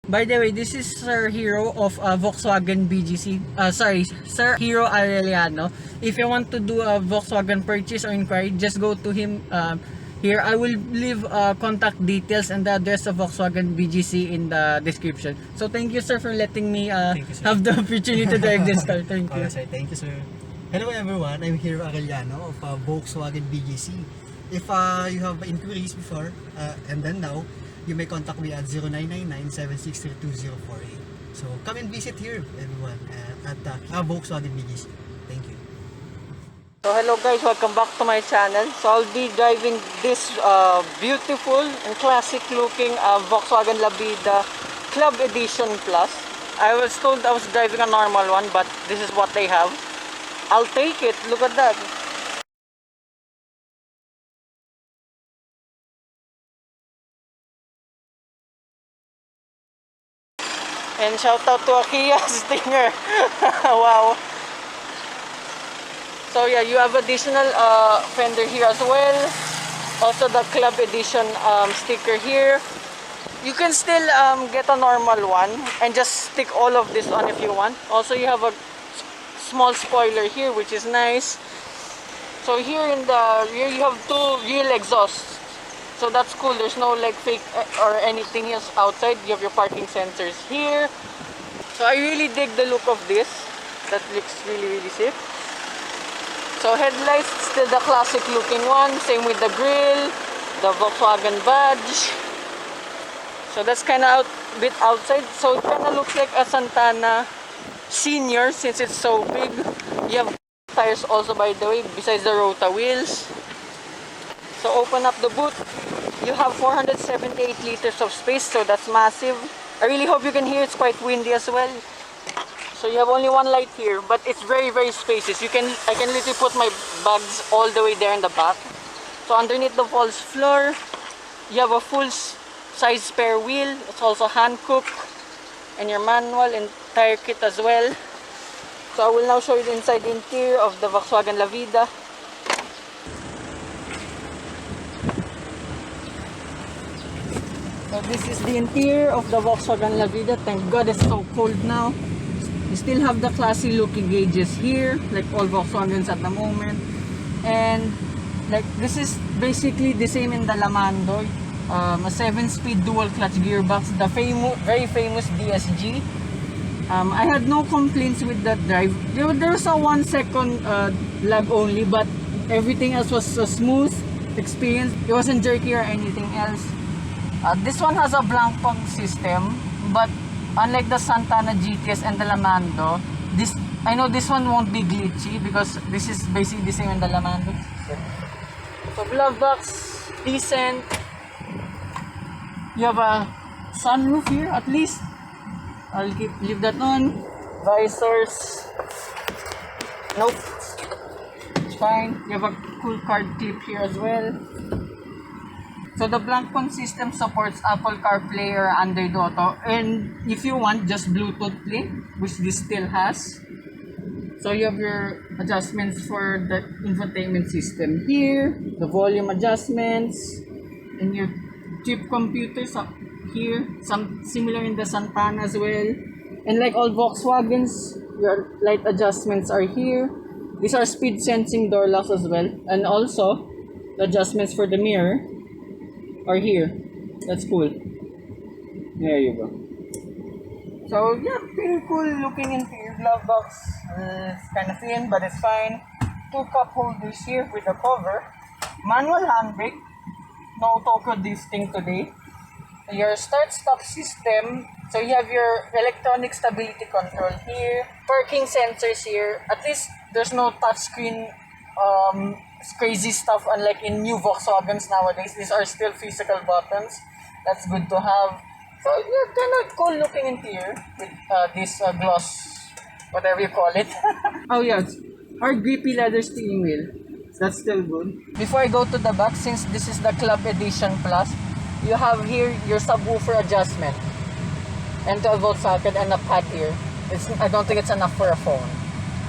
By the way, this is Sir Hero of Volkswagen BGC. Sorry, Sir Hero Arellano. If you want to do a Volkswagen purchase or inquiry, just go to him here. I will leave contact details and the address of Volkswagen BGC in the description. So thank you, sir, for letting me have the opportunity to drive this car. Thank you. Sir, thank you, sir. Hello everyone, I'm Hero Arellano of Volkswagen BGC. If you have inquiries before and then now, you may contact me at 0999-763-2048. So come and visit here, everyone, at Volkswagen BGC. Thank you. So hello guys, welcome back to my channel. So I'll be driving this beautiful and classic looking Volkswagen Lavida Club Edition Plus. I was told I was driving a normal one, but this is what they have. I'll take it. Look at that. And shout out to a Kia Stinger. Wow. So yeah, you have additional fender here as well. Also the Club Edition sticker here. You can still get a normal one and just stick all of this on if you want. Also you have a small spoiler here, which is nice. So here in the rear you have two real exhausts. So that's cool. There's no like fake or anything else outside. You have your parking sensors here. So I really dig the look of this. That looks really sick. So headlights, still the classic looking one. Same with the grille, the Volkswagen badge. So that's kind of a bit outside. So it kind of looks like a Santana Senior since it's so big. You have tires also, by the way, besides the Rota wheels. So open up the boot. You have 478 liters of space, so that's massive. I really hope you can hear. It's quite windy as well. So you have only one light here, but it's very spacious. I can literally put my bags all the way there in the back. So underneath the false floor, you have a full size spare wheel. It's also hand cooked, and your manual and tire kit as well. So I will now show you the inside interior of the Volkswagen Lavida. So this is the interior of the Volkswagen Lavida. Thank God it's so cold now. You still have the classy looking gauges here, like all Volkswagens at the moment. And like this is basically the same in the Lamando. A 7-speed dual clutch gearbox, the very famous DSG. I had no complaints with that drive. There was a 1 second lag only, but everything else was a smooth experience. It wasn't jerky or anything else. This one has a blank pump system, but unlike the Santana GTS and the Lamando, I know this one won't be glitchy because this is basically the same in the Lamando. So glove box, decent. You have a sunroof here at least. I'll leave that on. Visors. Nope. It's fine. You have a cool card clip here as well. So the blank pump system supports Apple CarPlay or Android Auto, and if you want, just Bluetooth Play, which this still has. So you have your adjustments for the infotainment system here, the volume adjustments, and your chip computers up here, some similar in the Santana as well. And like all Volkswagens, your light adjustments are here. These are speed sensing door locks as well, and also the adjustments for the mirror are here. That's cool. There you go. So yeah, pretty cool looking interior. Glove box. It's kind of thin, but it's fine. 2 cup holders here with a cover. Manual handbrake. No Tokyo drifting today. Your start-stop system. So you have your electronic stability control here. Parking sensors here. At least there's no touchscreen crazy stuff unlike in new Volkswagens nowadays. These are still physical buttons. That's good to have. So yeah, kind of cool looking interior with this gloss, whatever you call it. Oh yeah, our grippy leather steering wheel. That's still good. Before I go to the back, since this is the Club Edition Plus, you have here your subwoofer adjustment and 12-volt socket and a pad here. I don't think it's enough for a phone.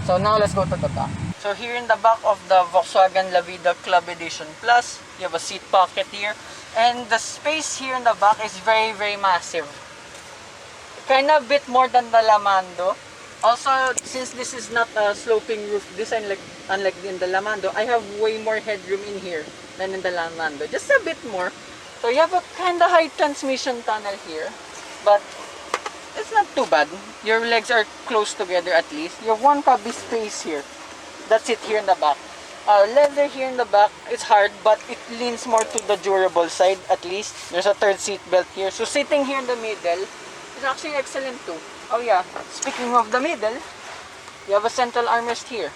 So now let's go to the back. So here in the back of the Volkswagen Lavida Club Edition Plus, you have a seat pocket here. And the space here in the back is very massive. kind of bit more than the Lamando. Also, since this is not a sloping roof design unlike in the Lamando, I have way more headroom in here than in the Lamando. Just a bit more. So you have a kind of high transmission tunnel here, but it's not too bad. Your legs are close together at least. You have one cubby space here. That's it here in the back. Leather here in the back, it's hard, but it leans more to the durable side at least. There's a third seat belt here. So sitting here in the middle is actually excellent too. Oh yeah, speaking of the middle, you have a central armrest here.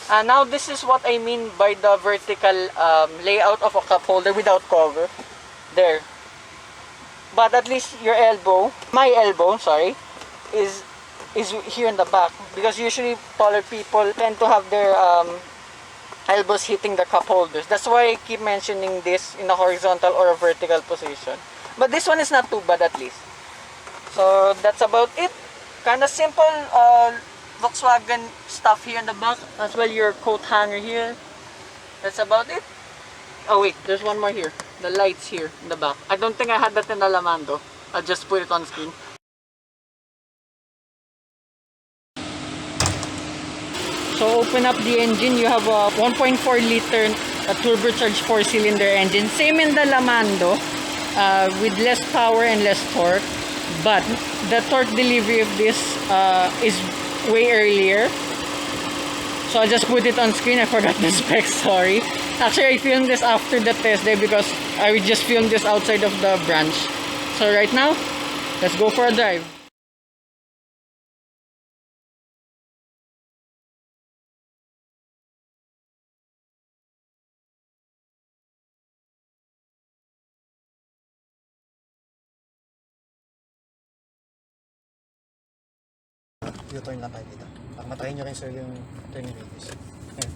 Now this is what I mean by the vertical layout of a cup holder without cover. There. But at least your elbow, my elbow, sorry, is here in the back. Because usually taller people tend to have their elbows hitting the cup holders. That's why I keep mentioning this in a horizontal or a vertical position. But this one is not too bad at least. So that's about it. Kind of simple Volkswagen stuff here in the back. As well your coat hanger here. That's about it. Oh wait, there's one more here. The lights here in the back. I don't think I had that in the Lamando. I'll just put it on screen. So open up the engine. You have a 1.4 liter turbocharged 4-cylinder engine. Same in the Lamando with less power and less torque. But the torque delivery of this is way earlier. So I just put it on screen. I forgot the specs, sorry. Actually, I filmed this after the test day because I just filmed this outside of the branch. So right now, let's go for a drive. U-turn lang tayo dito. Para matayin nyo rin sir yung turning radius. Ayan.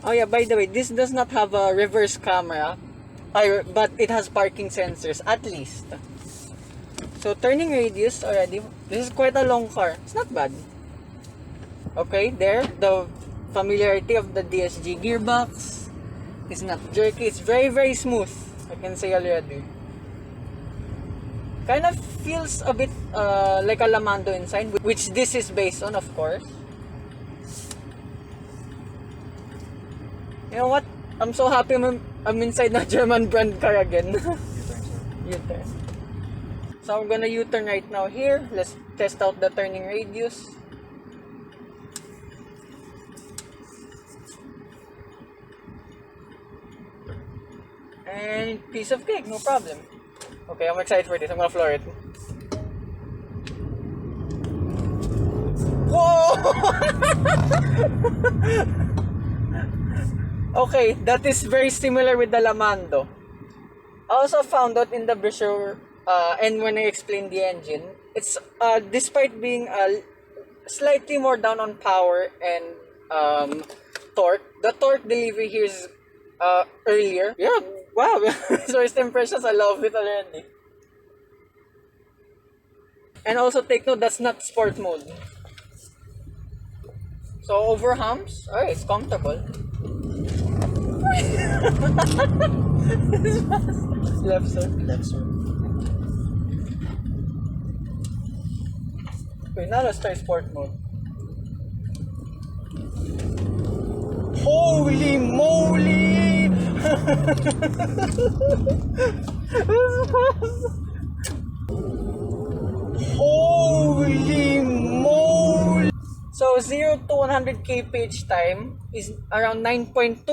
Oh yeah, by the way, this does not have a reverse camera, but it has parking sensors at least. So turning radius already, this is quite a long car. It's not bad. Okay, there, the familiarity of the DSG gearbox. It's not jerky, it's very very smooth, I can say already. Kind of feels a bit like a Lamando inside, which this is based on, of course. You know what? I'm so happy I'm inside the German brand car again. U-turn sir. U-turn. So I'm gonna U-turn right now here. Let's test out the turning radius. And piece of cake, no problem. Okay, I'm excited for this. I'm gonna floor it. Whoa! Okay, that is very similar with the Lamando. I also found out in the brochure and when I explained the engine, it's despite being slightly more down on power and torque, the torque delivery here is earlier. Yeah, wow. First impressions, I love it already. And also take note, that's not sport mode. So over humps, alright, it's comfortable. Left sir. Left sir. Okay, now let's try sport mode. Holy moly! Holy moly! So 0 to 100 kph time is around 9.2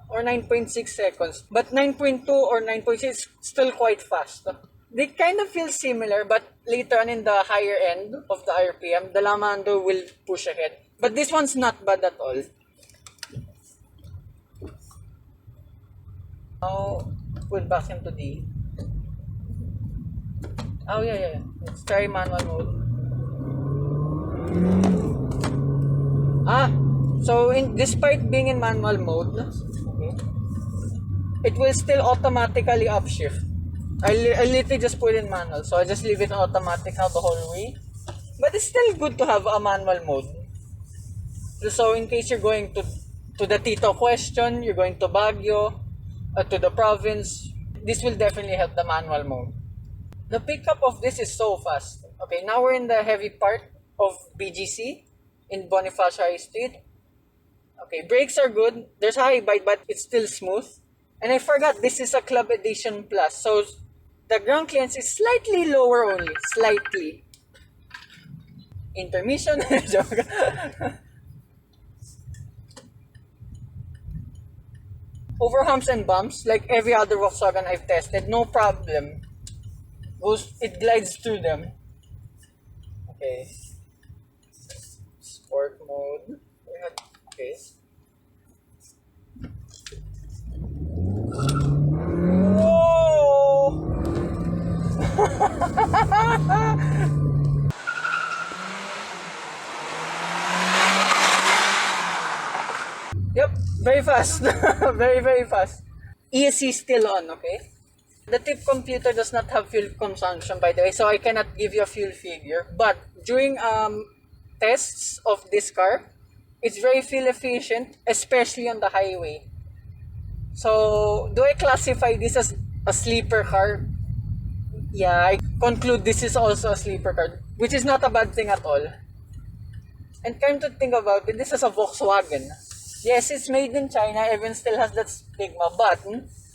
or 9.6 seconds. But 9.2 or 9.6 is still quite fast. They kind of feel similar, but later on in the higher end of the RPM, the Lamando will push ahead. But this one's not bad at all. Now, put back into the... Oh yeah. Let's try manual mode. So despite being in manual mode, okay, it will still automatically upshift. I literally just put in manual, so I just leave it on automatic now the whole way. But it's still good to have a manual mode. So in case you're going to the Tito question, you're going to Baguio, to the province, this will definitely help the manual mode. The pickup of this is so fast. Okay, now we're in the heavy part of BGC in Bonifacio High Street. Okay, brakes are good. There's high bite, but it's still smooth. And I forgot this is a Club Edition Plus, so the ground clearance is slightly lower only, slightly. Intermission. Joke. Over humps and bumps, like every other Volkswagen I've tested, no problem. It glides through them. Okay. Sport mode. Okay. Whoa! Yep, very fast. Very, very fast. ESC still on, okay? The tip computer does not have fuel consumption, by the way, so I cannot give you a fuel figure. But during tests of this car, it's very fuel efficient, especially on the highway. So, do I classify this as a sleeper car? Yeah, I conclude this is also a sleeper car, which is not a bad thing at all. And come to think about it, this is a Volkswagen. Yes, it's made in China, everyone still has that stigma, but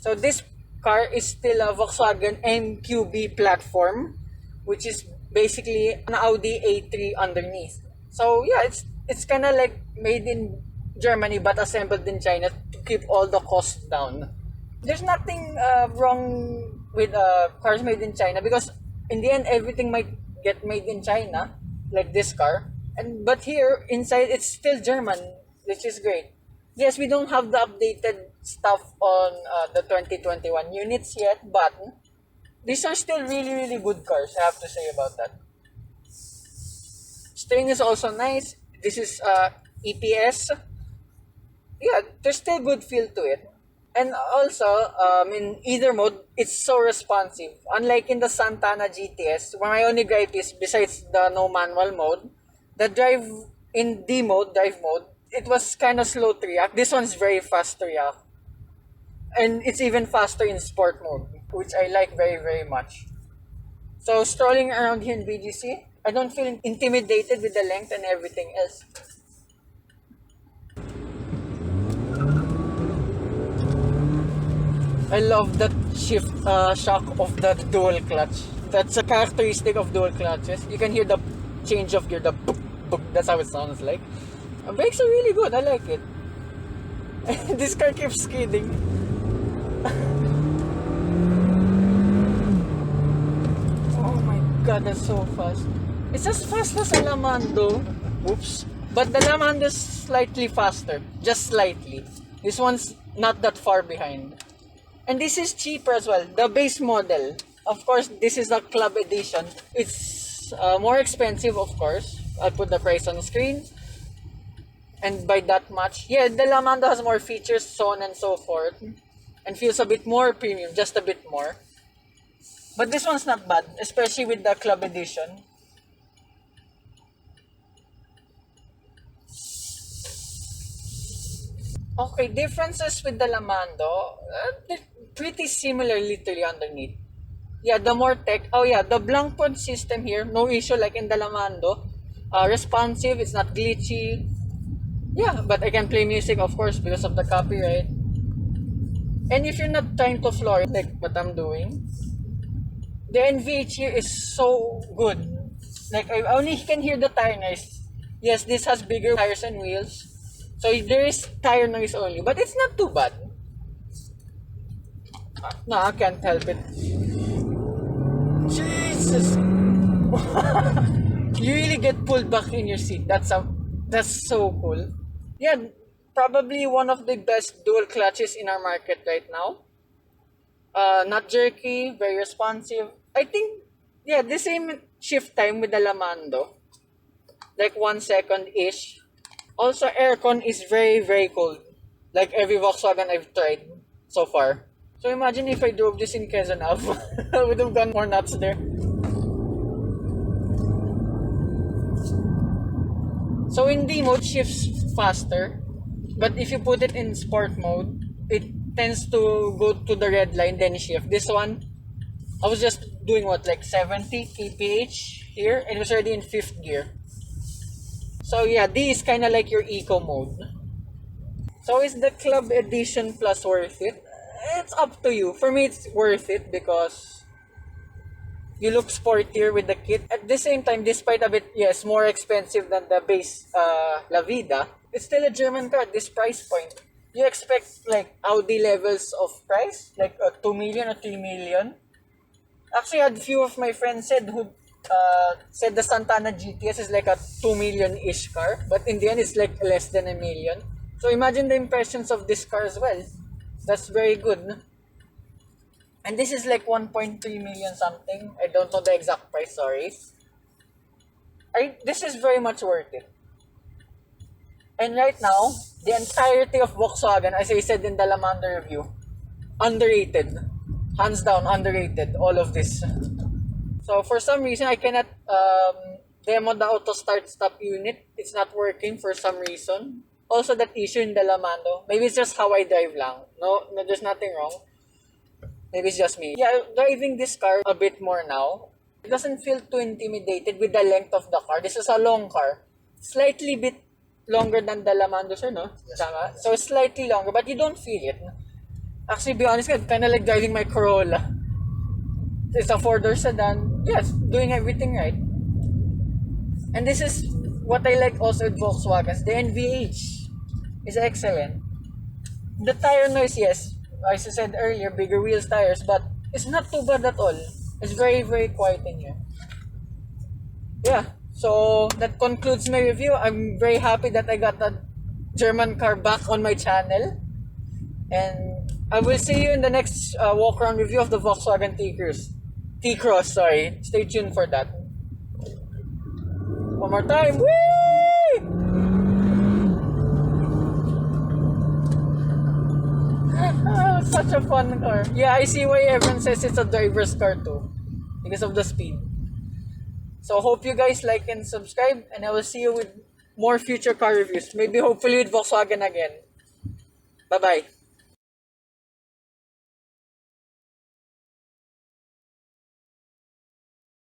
so this car is still a Volkswagen MQB platform, which is basically an Audi A3 underneath. So yeah, it's kind of like made in Germany but assembled in China to keep all the costs down. There's nothing wrong with cars made in China because in the end everything might get made in China, like this car. But here inside it's still German, which is great. Yes, we don't have the updated stuff on the 2021 units yet, but these are still really, really good cars, I have to say about that. Steering is also nice. This is EPS. Yeah, there's still good feel to it. And also, in either mode, it's so responsive. Unlike in the Santana GTS, where my only gripe is, besides the no manual mode, the drive in drive mode, it was kind of slow to react. This one's very fast to react. And it's even faster in sport mode, which I like very, very much. So strolling around here in BGC, I don't feel intimidated with the length and everything else. I love that shock of the dual clutch. That's a characteristic of dual clutches. You can hear the change of gear, the boop, boop. That's how it sounds like. The brakes are really good. I like it. This car keeps skidding. Oh my god, that's so fast. It's as fast as a Lamando. Oops. But the Lamando is slightly faster. Just slightly. This one's not that far behind. And this is cheaper as well. The base model. Of course, this is a club edition. It's more expensive, of course. I'll put the price on the screen. And by that much, yeah, the Lamando has more features, so on and so forth. And feels a bit more premium, just a bit more. But this one's not bad, especially with the club edition. Okay, differences with the Lamando, they're pretty similar literally underneath. Yeah, the more tech. Oh yeah, the blank point system here, no issue like in the Lamando. Responsive, it's not glitchy. Yeah, but I can play music, of course, because of the copyright. And if you're not trying to floor it, like what I'm doing, the NVH here is so good. Like, I only can hear the tire noise. Yes, this has bigger tires and wheels. So there is tire noise only, but it's not too bad. No, I can't help it. Jesus! You really get pulled back in your seat. That's so cool. Yeah, probably one of the best dual clutches in our market right now. Not jerky, very responsive. I think, yeah, the same shift time with the Lamando. Like 1 second-ish. Also, aircon is very, very cold. Like every Volkswagen I've tried so far. So imagine if I drove this in Quezon Ave. I would have gone more nuts there. So in D mode, shifts faster. But if you put it in sport mode, it tends to go to the red line, then shift. This one, I was just doing what, like 70 kph here, and it was already in 5th gear. So yeah, D is kind of like your eco mode. So is the Club Edition Plus worth it? It's up to you. For me, it's worth it because you look sportier with the kit. At the same time, despite a bit, yes, more expensive than the base Lavida, it's still a German car at this price point. You expect like Audi levels of price, like 2 million or 3 million. Actually, a few of my friends said said the Santana GTS is like a 2 million-ish car, but in the end, it's like less than a million. So imagine the impressions of this car as well. That's very good. No? And this is like 1.3 million something. I don't know the exact price, sorry. This is very much worth it. And right now, the entirety of Volkswagen, as I said in the Lamando review, underrated. Hands down, underrated. All of this. So for some reason, I cannot demo the auto start stop unit. It's not working for some reason. Also that issue in the Lamando. Maybe it's just how I drive lang. No, there's nothing wrong. Maybe it's just me. Yeah, driving this car a bit more now. It doesn't feel too intimidated with the length of the car. This is a long car. Slightly bit longer than the Lamando, sir, no? Yes. Tama? So slightly longer, but you don't feel it. Actually, be honest, I'm kind of like driving my Corolla. It's a 4-door sedan. Yes, doing everything right. And this is what I like also with Volkswagen. The NVH is excellent. The tire noise, yes, as I said earlier, bigger wheels, tires, but it's not too bad at all. It's very, very quiet in here. Yeah, so that concludes my review. I'm very happy that I got that German car back on my channel. And I will see you in the next walk-around review of the Volkswagen T-Cross, sorry. Stay tuned for that. One more time. Whee! Such a fun car. Yeah, I see why everyone says it's a driver's car too. Because of the speed. So hope you guys like and subscribe. And I will see you with more future car reviews. Maybe hopefully with Volkswagen again. Bye-bye.